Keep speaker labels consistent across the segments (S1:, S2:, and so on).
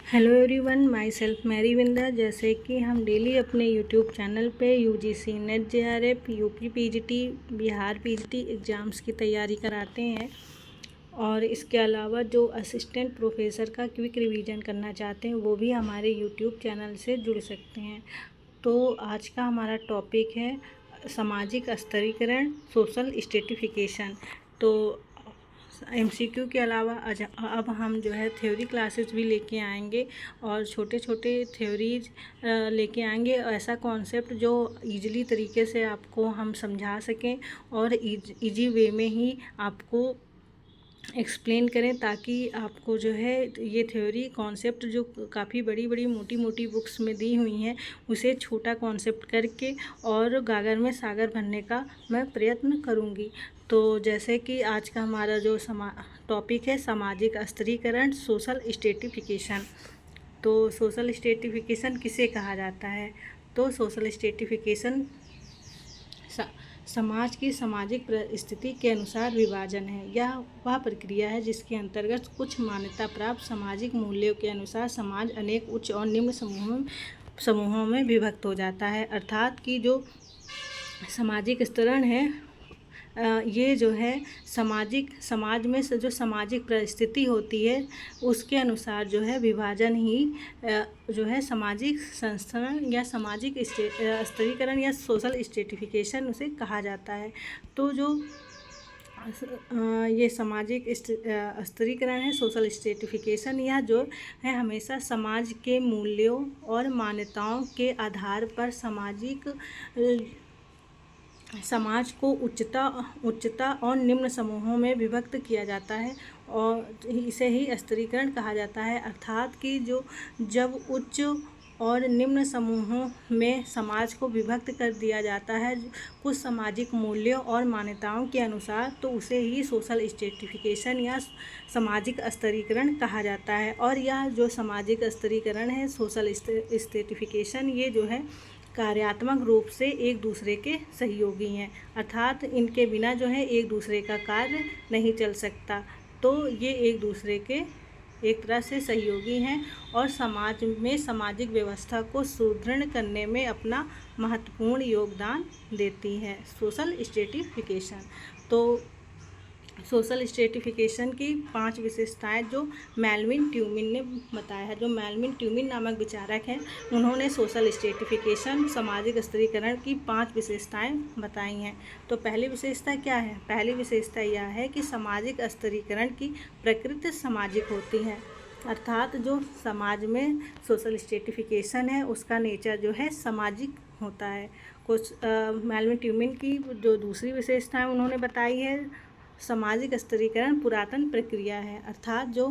S1: Hello everyone, माई सेल्फ मैरी विंदा। जैसे कि हम डेली अपने यूट्यूब चैनल पे UGC NET JRF UP PGT Bihar PGT exams की तैयारी कराते हैं और इसके अलावा जो असिस्टेंट प्रोफेसर का क्विक रिवीजन करना चाहते हैं वो भी हमारे यूट्यूब चैनल से जुड़ सकते हैं। तो आज का हमारा टॉपिक है सामाजिक स्तरीकरण, सोशल स्ट्रेटिफिकेशन। तो एमसीक्यू के अलावा अब हम जो है थ्योरी क्लासेस भी लेके आएंगे और छोटे छोटे थ्योरीज लेके आएंगे, ऐसा कॉन्सेप्ट जो इजीली तरीके से आपको हम समझा सकें और इजी वे में ही आपको एक्सप्लेन करें, ताकि आपको जो है ये थ्योरी कॉन्सेप्ट जो काफ़ी बड़ी बड़ी मोटी मोटी बुक्स में दी हुई हैं उसे छोटा कॉन्सेप्ट करके और गागर में सागर भरने का मैं प्रयत्न करूँगी। तो जैसे कि आज का हमारा जो टॉपिक है सामाजिक स्तरीकरण, सोशल स्ट्रेटिफिकेशन। तो सोशल स्ट्रेटिफिकेशन किसे कहा जाता है? तो सोशल स्ट्रेटिफिकेशन समाज की सामाजिक परिस्थिति के अनुसार विभाजन है। यह वह प्रक्रिया है जिसके अंतर्गत कुछ मान्यता प्राप्त सामाजिक मूल्यों के अनुसार समाज अनेक उच्च और निम्न समूहों में विभक्त हो जाता है। अर्थात कि जो सामाजिक स्तरण है ये जो है समाज में से जो सामाजिक परिस्थिति होती है उसके अनुसार जो है विभाजन ही जो है सामाजिक संस्तरण या सामाजिक स्तरीकरण या सोशल स्ट्रेटिफिकेशन उसे कहा जाता है। तो जो ये सामाजिक स्तरीकरण है, सोशल स्ट्रेटिफिकेशन, यह जो है हमेशा समाज के मूल्यों और मान्यताओं के आधार पर समाज को उच्चता और निम्न समूहों में विभक्त किया जाता है और इसे ही स्तरीकरण कहा जाता है। अर्थात कि जब उच्च और निम्न समूहों में समाज को विभक्त कर दिया जाता है कुछ सामाजिक मूल्यों और मान्यताओं के अनुसार, तो उसे ही सोशल स्ट्रेटिफिकेशन या सामाजिक स्तरीकरण कहा जाता है। और यह जो सामाजिक स्तरीकरण है, सोशल स्ट्रेटिफिकेशन, ये जो है कार्यात्मक रूप से एक दूसरे के सहयोगी हैं। अर्थात इनके बिना जो है एक दूसरे का कार्य नहीं चल सकता। तो ये एक दूसरे के एक तरह से सहयोगी हैं और समाज में सामाजिक व्यवस्था को सुदृढ़ करने में अपना महत्वपूर्ण योगदान देती है सोशल स्ट्रेटिफिकेशन। तो सोशल स्ट्रेटिफिकेशन की 5 विशेषताएं जो मेलविन ट्यूमिन ने बताया है। जो मेलविन ट्यूमिन नामक विचारक हैं उन्होंने सोशल स्ट्रेटिफिकेशन, सामाजिक स्तरीकरण की 5 विशेषताएं बताई हैं। तो पहली विशेषता क्या है? पहली विशेषता यह है कि सामाजिक स्तरीकरण की प्रकृति सामाजिक होती है। अर्थात जो समाज में सोशल स्ट्रेटिफिकेशन है उसका नेचर जो है सामाजिक होता है। कुछ मेलविन ट्यूमिन की जो दूसरी विशेषताएं उन्होंने बताई है, सामाजिक स्तरीकरण पुरातन प्रक्रिया है। अर्थात जो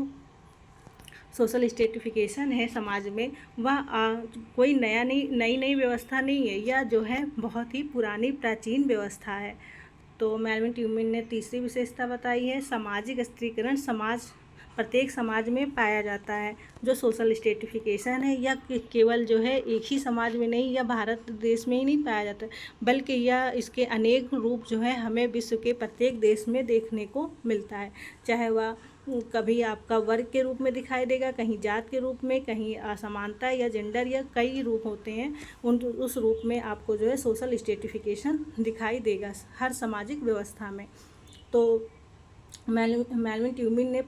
S1: सोशल स्ट्रेटिफिकेशन है समाज में वह कोई नई व्यवस्था नहीं है, यह जो है बहुत ही पुरानी प्राचीन व्यवस्था है। तो मेलविन ट्यूमिन ने तीसरी विशेषता बताई है, सामाजिक स्तरीकरण प्रत्येक समाज में पाया जाता है। जो सोशल स्ट्रेटिफिकेशन है यह केवल जो है एक ही समाज में नहीं या भारत देश में ही नहीं पाया जाता, बल्कि यह इसके अनेक रूप जो है हमें विश्व के प्रत्येक देश में देखने को मिलता है। चाहे वह कभी आपका वर्ग के रूप में दिखाई देगा, कहीं जात के रूप में, कहीं असमानता या जेंडर या कई रूप होते हैं, उस रूप में आपको जो है सोशल स्ट्रेटिफिकेशन दिखाई देगा हर सामाजिक व्यवस्था में। तो मेलविन ट्यूमिन ने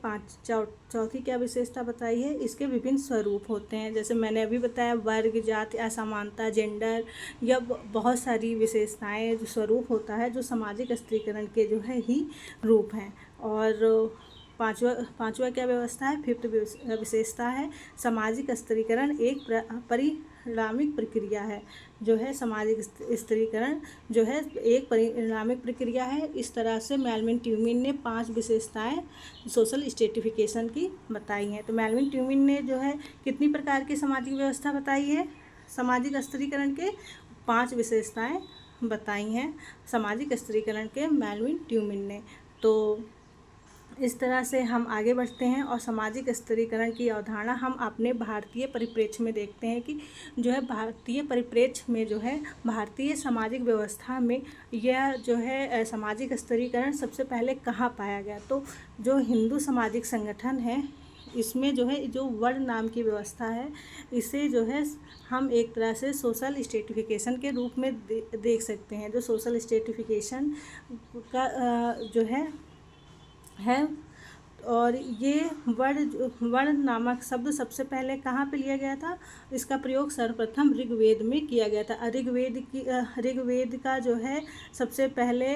S1: चौथी क्या विशेषता बताई है, इसके विभिन्न स्वरूप होते हैं। जैसे मैंने अभी बताया, वर्ग, जाति, असमानता, जेंडर, या बहुत सारी विशेषताएं जो स्वरूप होता है जो सामाजिक स्तरीकरण के जो है ही रूप हैं। और पांचवा क्या व्यवस्था है? 5th विशेषता है, सामाजिक स्तरीकरण एक परिणामिक प्रक्रिया है। जो है सामाजिक स्तरीकरण जो है एक परिणामिक प्रक्रिया है। इस तरह से मेलविन ट्यूमिन ने 5 विशेषताएं सोशल स्ट्रेटिफिकेशन की बताई हैं। तो मेलविन ट्यूमिन ने जो है कितनी प्रकार की सामाजिक व्यवस्था बताई है? सामाजिक स्तरीकरण के 5 विशेषताएं बताई हैं सामाजिक स्तरीकरण के मेलविन ट्यूमिन ने। तो इस तरह से हम आगे बढ़ते हैं और सामाजिक स्तरीकरण की अवधारणा हम अपने भारतीय परिप्रेक्ष्य में देखते हैं कि जो है भारतीय परिप्रेक्ष्य में जो है भारतीय सामाजिक व्यवस्था में यह जो है सामाजिक स्तरीकरण सबसे पहले कहाँ पाया गया। तो जो हिंदू सामाजिक संगठन है इसमें जो है जो वर्ण नाम की व्यवस्था है, इसे जो है हम एक तरह से सोशल स्ट्रेटिफिकेशन के रूप में देख सकते हैं। जो सोशल स्ट्रेटिफिकेशन का जो है और ये वर्ण नामक शब्द सबसे पहले कहाँ पे लिया गया था? इसका प्रयोग सर्वप्रथम ऋग्वेद में किया गया था। ऋग्वेद का जो है सबसे पहले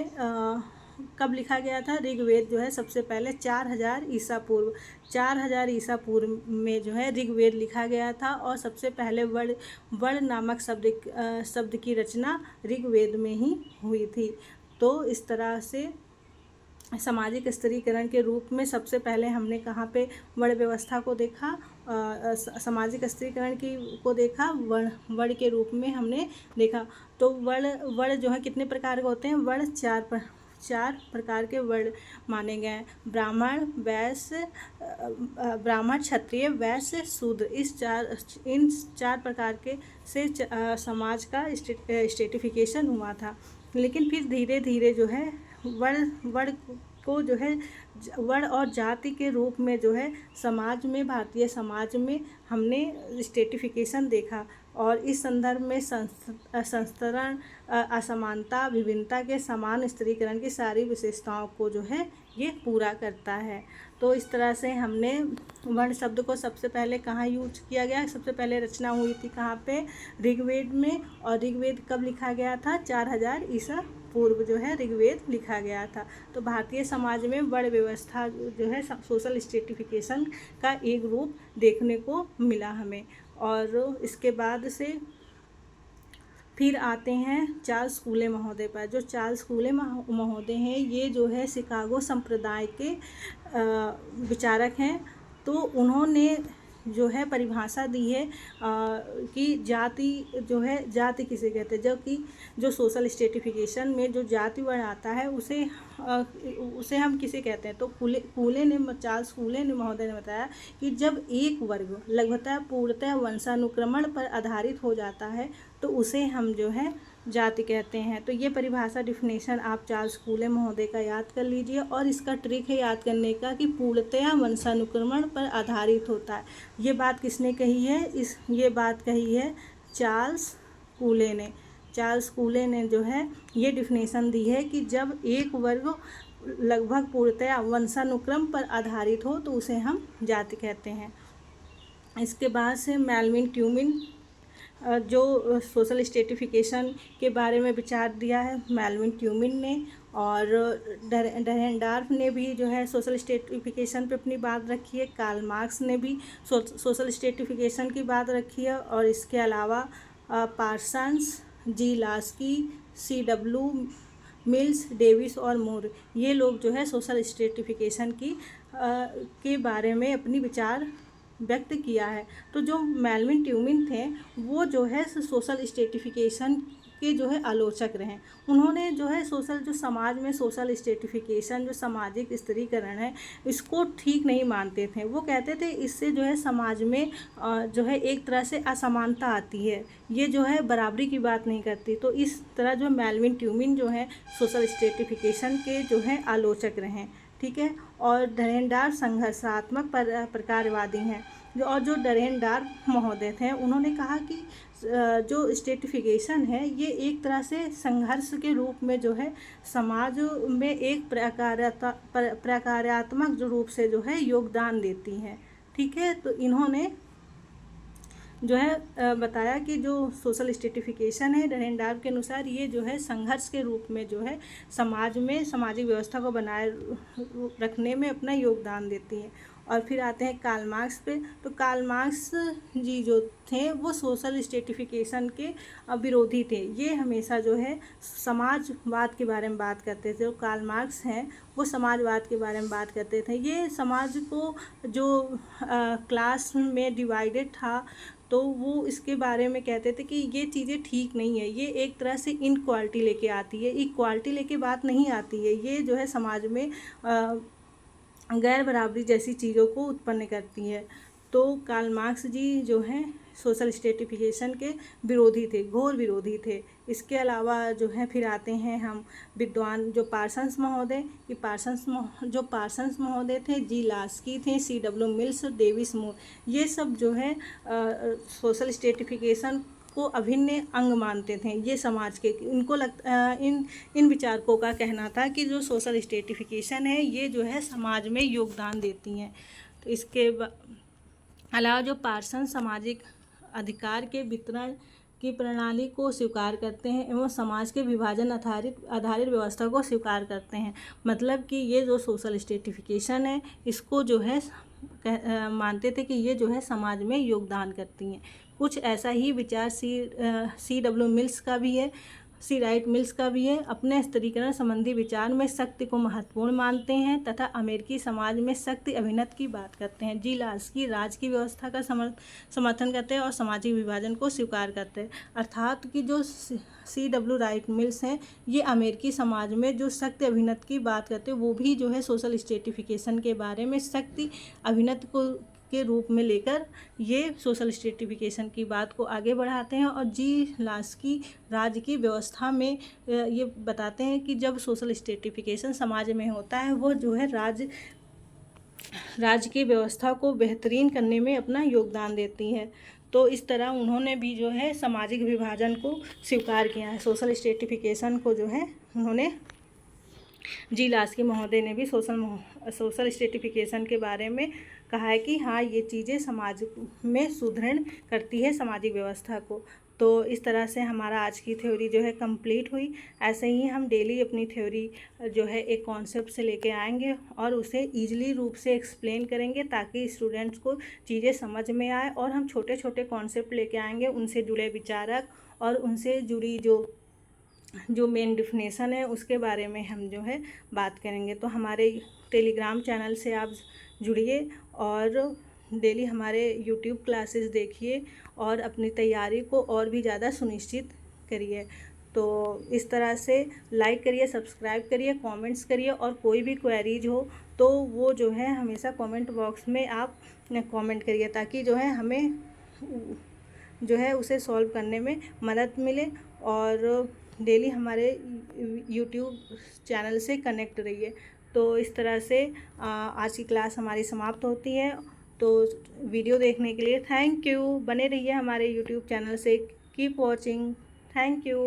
S1: कब लिखा गया था? ऋग्वेद जो है सबसे पहले 4000 ईसा पूर्व 4000 ईसा पूर्व में जो है ऋग्वेद लिखा गया था और सबसे पहले वर्ण नामक शब्द की रचना ऋग्वेद में ही हुई थी। तो इस तरह से सामाजिक स्त्रीकरण के रूप में सबसे पहले हमने कहाँ पे वर्ण व्यवस्था को देखा, सामाजिक स्त्रीकरण को देखा, वर्ण के रूप में हमने देखा। तो वर्ण जो है कितने प्रकार के होते हैं? वर्ण चार प्रकार के वर्ण माने गए हैं। ब्राह्मण, क्षत्रिय, वैश्य, शूद्र। इन चार प्रकार के से समाज का स्ट्रेटिफिकेशन हुआ था। लेकिन फिर धीरे धीरे जो है वर्ण को जो है वर्ण और जाति के रूप में जो है भारतीय समाज में हमने स्ट्रेटिफिकेशन देखा और इस संदर्भ में संस्तरण, असमानता, विभिन्नता के समान स्त्रीकरण की सारी विशेषताओं को जो है ये पूरा करता है। तो इस तरह से हमने वर्ण शब्द को सबसे पहले कहाँ यूज किया गया? सबसे पहले रचना हुई थी कहाँ पे? ऋग्वेद में। और ऋग्वेद कब लिखा गया था? 4000 ईसा पूर्व जो है ऋग्वेद लिखा गया था। तो भारतीय समाज में वर्ण व्यवस्था जो है सोशल स्ट्रेटिफिकेशन का एक रूप देखने को मिला हमें। और इसके बाद से फिर आते हैं चार्ल्स कूले महोदय पर। जो चार्ल्स कूले महोदय हैं ये जो है शिकागो संप्रदाय के विचारक हैं। तो उन्होंने जो है परिभाषा दी है कि जाति किसे कहते हैं, जो सोशल स्ट्रेटिफिकेशन में जो जाति वर्ण आता है उसे हम किसे कहते हैं? तो चार्ल्स कूले ने महोदय ने बताया कि जब एक वर्ग लगभगतः पूर्णतः वंशानुक्रमण पर आधारित हो जाता है तो उसे हम जो है जाति कहते हैं। तो ये परिभाषा डिफिनेशन आप चार्ल्स कूले महोदय का याद कर लीजिए। और इसका ट्रिक है याद करने का कि पूर्णतया वंशानुक्रमण पर आधारित होता है। ये बात किसने कही है? ये बात कही है चार्ल्स कूले ने। चार्ल्स कूले ने जो है ये डिफिनेशन दी है कि जब एक वर्ग लगभग पूर्णतया वंशानुक्रम पर आधारित हो तो उसे हम जाति कहते हैं। इसके बाद से मेलविन ट्यूमिन जो सोशल स्ट्रेटिफिकेशन के बारे में विचार दिया है मेलविन ट्यूमिन ने। और डरेनडार्फ ने भी जो है सोशल स्ट्रेटिफिकेशन पे अपनी बात रखी है। कार्ल मार्क्स ने भी सोशल स्ट्रेटिफिकेशन की बात रखी है। और इसके अलावा पार्सन्स, जी लास्की, CW मिल्स, डेविस और मूर, ये लोग जो है सोशल स्ट्रेटिफिकेशन के बारे में अपनी विचार व्यक्त किया है। तो जो मेलविन ट्यूमिन थे वो जो है सोशल स्ट्रेटिफिकेशन के जो है आलोचक रहे। उन्होंने जो है जो समाज में सोशल स्ट्रेटिफिकेशन जो सामाजिक स्त्रीकरण है इसको ठीक नहीं मानते थे। वो कहते थे इससे जो है समाज में जो है एक तरह से असमानता आती है, ये जो है बराबरी की बात नहीं करती। तो इस तरह जो मेलविन ट्यूमिन जो है सोशल स्ट्रेटिफिकेशन के जो है आलोचक रहे। ठीक है। और डरेनडार्फ संघर्षात्मक प्रकारवादी हैं। जो डरेनडार्फ महोदय थे उन्होंने कहा कि जो स्ट्रेटिफिकेशन है ये एक तरह से संघर्ष के रूप में जो है समाज में एक प्रकार्यात्मक रूप से जो है योगदान देती हैं। ठीक है। तो इन्होंने जो है बताया कि जो सोशल स्ट्रेटिफिकेशन है डरेनडार्फ के अनुसार ये जो है संघर्ष के रूप में जो है समाज में सामाजिक व्यवस्था को बनाए रखने में अपना योगदान देती है। और फिर आते हैं कार्ल मार्क्स पे। तो कार्ल मार्क्स जी जो थे वो सोशल स्ट्रेटिफिकेशन के विरोधी थे। ये हमेशा जो है समाजवाद के बारे में बात करते थे। जो कार्ल मार्क्स हैं वो समाजवाद के बारे में बात करते थे। ये समाज को जो क्लास में डिवाइडेड था तो वो इसके बारे में कहते थे कि ये चीज़ें ठीक नहीं है, ये एक तरह से इनक्वालिटी लेके आती है, इक्वालिटी लेके बात नहीं आती है। ये जो है समाज में गैर बराबरी जैसी चीज़ों को उत्पन्न करती है। तो कार्ल मार्क्स जी जो हैं सोशल स्ट्रेटिफिकेशन के विरोधी थे, घोर विरोधी थे। इसके अलावा जो है फिर आते हैं हम विद्वान जो पार्सन्स महोदय, कि पार्सन्स महोदय थे, जी लास्की थे, C.W. मिल्स, डेविस मूर, ये सब जो है सोशल स्ट्रेटिफिकेशन को अभिन्न अंग मानते थे ये समाज के। इनको इन विचारकों का कहना था कि जो सोशल स्ट्रेटिफिकेशन है ये जो है समाज में योगदान देती हैं। तो इसके अलावा जो पार्सन सामाजिक अधिकार के वितरण की प्रणाली को स्वीकार करते हैं एवं समाज के विभाजन आधारित व्यवस्था को स्वीकार करते हैं। मतलब कि ये जो सोशल स्ट्रेटिफिकेशन है इसको जो है मानते थे कि ये जो है समाज में योगदान करती हैं। कुछ ऐसा ही विचार C.W. मिल्स का भी है, C. राइट मिल्स का भी है। अपने स्त्रीकरण संबंधी विचार में शक्ति को महत्वपूर्ण मानते हैं तथा अमेरिकी समाज में शक्ति अभिन्नत की बात करते हैं। जी लास्की राज की व्यवस्था का समर्थन करते हैं और सामाजिक विभाजन को स्वीकार करते हैं। अर्थात कि जो C.W. राइट मिल्स हैं ये अमेरिकी समाज में जो शक्ति अभिन्नत की बात करते हैं वो भी जो है सोशल स्ट्रेटिफिकेशन के बारे में शक्ति अभिन्नत को के रूप में लेकर ये सोशल स्ट्रेटिफिकेशन की बात को आगे बढ़ाते हैं। और जी लास्की राज्य की व्यवस्था में ये बताते हैं कि जब सोशल स्ट्रेटिफिकेशन समाज में होता है वो जो है राज्य की व्यवस्था को बेहतरीन करने में अपना योगदान देती है। तो इस तरह उन्होंने भी जो है सामाजिक विभाजन को स्वीकार किया है। सोशल स्ट्रेटिफिकेशन को जो है उन्होंने जी लास्की महोदय ने भी सोशल स्ट्रेटिफिकेशन के बारे में कहा है कि हाँ ये चीज़ें समाज में सुदृढ़ करती है सामाजिक व्यवस्था को। तो इस तरह से हमारा आज की थ्योरी जो है कंप्लीट हुई। ऐसे ही हम डेली अपनी थ्योरी जो है एक कॉन्सेप्ट से लेके आएंगे और उसे ईजिली रूप से एक्सप्लेन करेंगे ताकि स्टूडेंट्स को चीज़ें समझ में आए। और हम छोटे छोटे कॉन्सेप्ट लेके आएंगे, उनसे जुड़े विचारक और उनसे जुड़ी जो मेन डिफिनेशन है उसके बारे में हम जो है बात करेंगे। तो हमारे टेलीग्राम चैनल से आप जुड़िए और डेली हमारे यूट्यूब क्लासेस देखिए और अपनी तैयारी को और भी ज़्यादा सुनिश्चित करिए। तो इस तरह से लाइक करिए, सब्सक्राइब करिए, कमेंट्स करिए और कोई भी क्वेरीज हो तो वो जो है हमेशा कमेंट बॉक्स में आप कमेंट करिए ताकि जो है हमें जो है उसे सॉल्व करने में मदद मिले। और डेली हमारे यूट्यूब चैनल से कनेक्ट रहिए। तो इस तरह से आज की क्लास हमारी समाप्त होती है। तो वीडियो देखने के लिए थैंक यू। बने रहिए हमारे यूट्यूब चैनल से। Keep watching. Thank you.